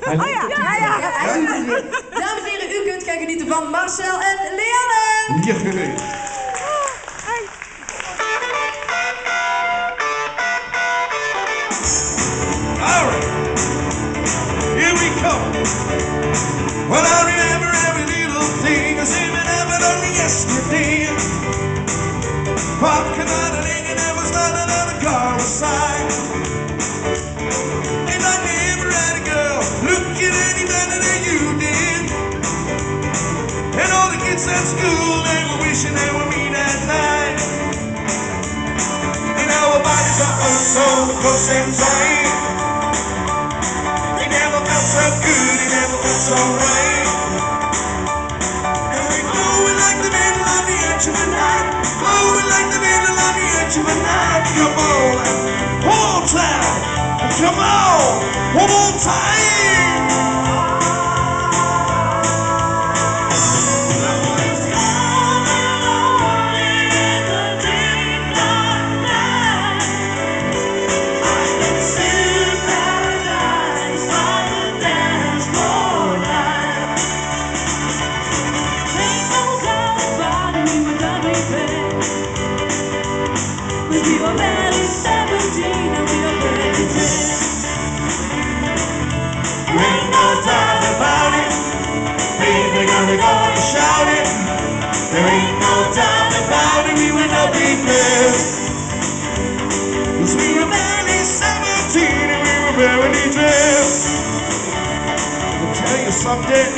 Oh ja. Dames en heren, u kunt gaan genieten van Marcel en Léanne. Ja. Alright, here we come. Well, I remember every little thing as if it happened only yesterday. Pop came out and there was not another car aside. And I never had a girl looking any better than you did. And all the kids at school, they were wishing they were me that night. And our bodies are so close and tight. They never felt so good, they never felt so right. And we glowing like the middle of the edge of the night. Glowing like the middle of the edge of the night. Come on, hold tight. Come on, one more time. We were barely 17 and we were barely 10. There ain't no doubt about it. Baby, gonna go and shout it. There ain't no doubt about it. We will not be blessed. 'Cause we were barely 17 and we were barely 10. I'll tell you something.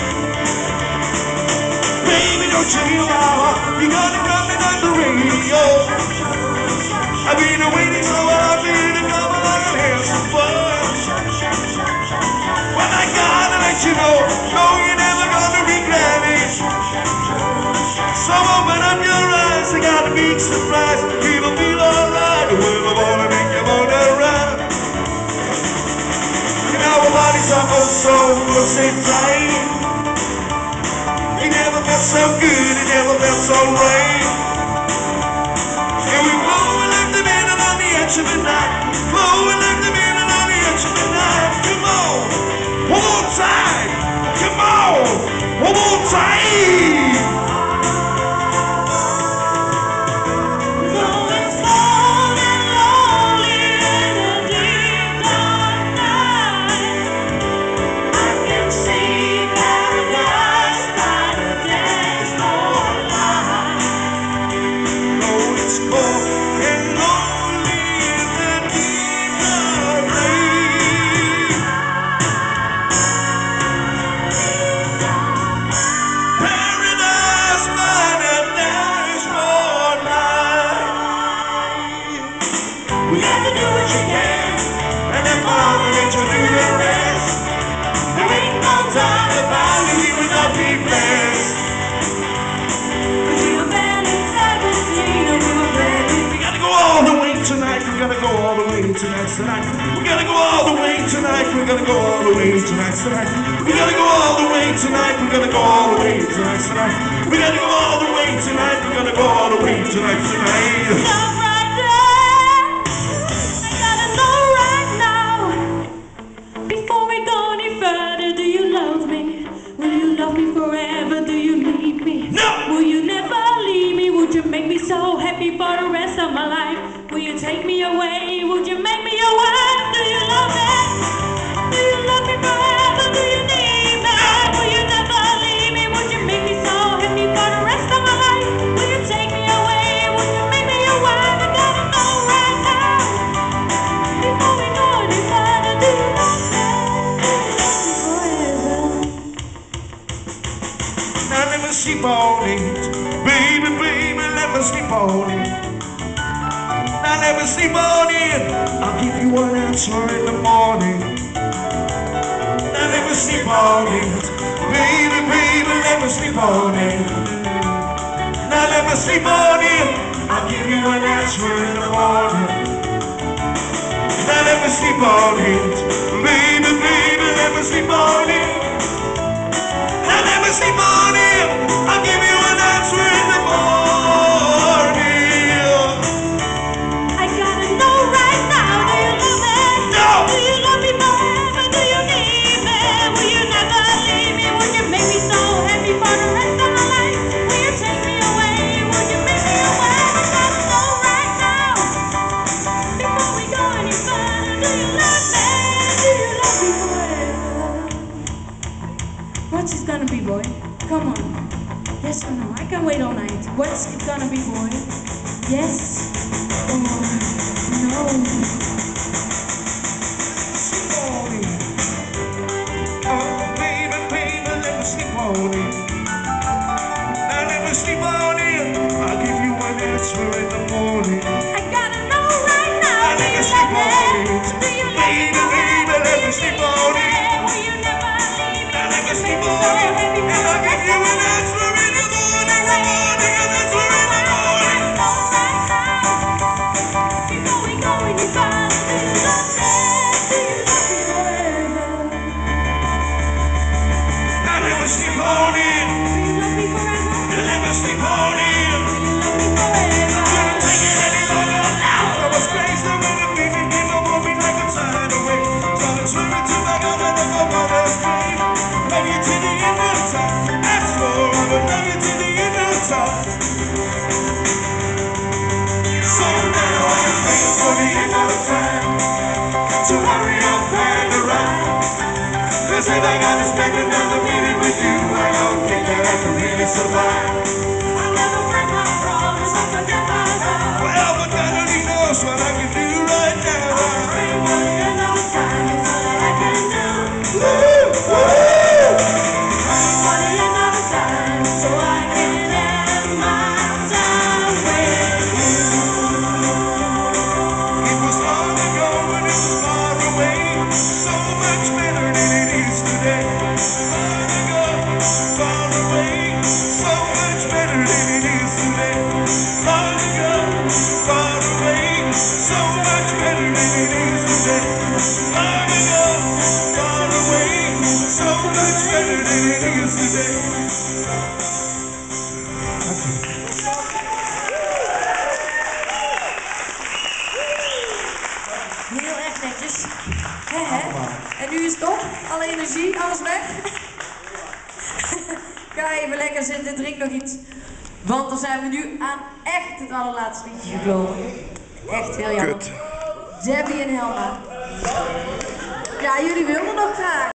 Baby, don't you hear my heart? You gotta come in on the radio. I've been waiting so I've been to come along and have some fun. Well, I gotta let you know, no, you're never gonna regret it. So open up your eyes, I got a big surprise. People feel alright, we're gonna make you wanna run. And our bodies are both so close and tight. It never felt so good, it never felt so right. And we roll in the middle of the edge of the night. Roll in the middle of the edge of the night. Come on, one more time. Come on, one more time. Though it's cold and lonely in the deep dark night, I can see paradise by the dance floor light. Oh, it's cold and lonely in the deep dark night. Paradise by the dance floor light. We got to do what you can, and then Mama let you do the rest. There ain't no doubt about it, we will not be blessed. We were barely 17 and we were barely. We gotta go all the way tonight, we gotta go all the way tonight. We gotta go all the way tonight, we gotta go all the way tonight. We gotta go all the way tonight, we gotta go all the way tonight. We gotta go all the way tonight, we gotta go all the way tonight. Stop right there. I gotta know right now. Before we go any further, do you love me? Will you love me forever? Do you need me? No! Will you never leave me? Would you make me so happy for the rest of my life? Will you take me away? Would you make me your wife? Do you love me? Do you love me forever? Do you need me? Will you never leave me? Would you make me so happy for the rest of my life? Will you take me away? Would you make me your wife? I gotta know right now. Before we go any further, do you love me? Forever. Now let me sleep on it, baby, baby, let me sleep on it. Now let me sleep on it, I'll give you an answer in the morning. Now let me sleep on it, baby, baby, let me sleep on it. Now let me sleep on it, I'll give you an answer in the morning. Now let me sleep on it, baby, baby, let me sleep on it. Now let me sleep on it, I'll give you an answer in the morning. I gotta know right now. Do you love me? No! Do you love me forever? Do you need me? What's it gonna be, boy? Come on. Yes or no? I can wait all night. What's it gonna be, boy? Yes or no? Sleep on it. Oh, baby, baby, let me sleep on it. Now let me sleep on it. I'll give you an answer in the morning. I gotta know right now. Now let me sleep on it. Baby, baby, let me sleep on it. Will you never leave me? Now let me You sleep make me on so it. happy And for I'll the give rest you of my an life. answer in the morning, an answer in the morning. Before we go any further, do you love me? Do you love me forever? Now let me sleep on it. Do you love me forever? Now let me sleep on it. Do you love me forever? Couldn't take it any longer now. I was crazy when the baby came up on me like a tidal wave. Started swimming to my God and my mother's grave. Love you to the end of time. That's forever. Love you to the end of time. So now I'm waiting for the end of time to hurry up and arrive. 'Cause if I gotta spend another minute with you, I don't think that I can really survive. I'll never break my promise, I'll forget my vow. Well, but God only knows what I can do right now. Pray for the end of time is all that I can do. Woo-hoo! Pray for the end of time so I can end my time with you. It was long ago when it was far away, so much better than it is today. Long ago, far away, so much better than it is today. Long ago, far away, so much better than it is today. Long ago, far away, so much better than it is today. Heel erg netjes. Hè? En nu is het op. Alle energie, alles weg. Ga even lekker zitten, drink nog iets. Want dan zijn we nu aan echt het allerlaatste liedje gekomen. Echt heel jammer. Debbie en Helma. Ja, jullie wilden nog graag.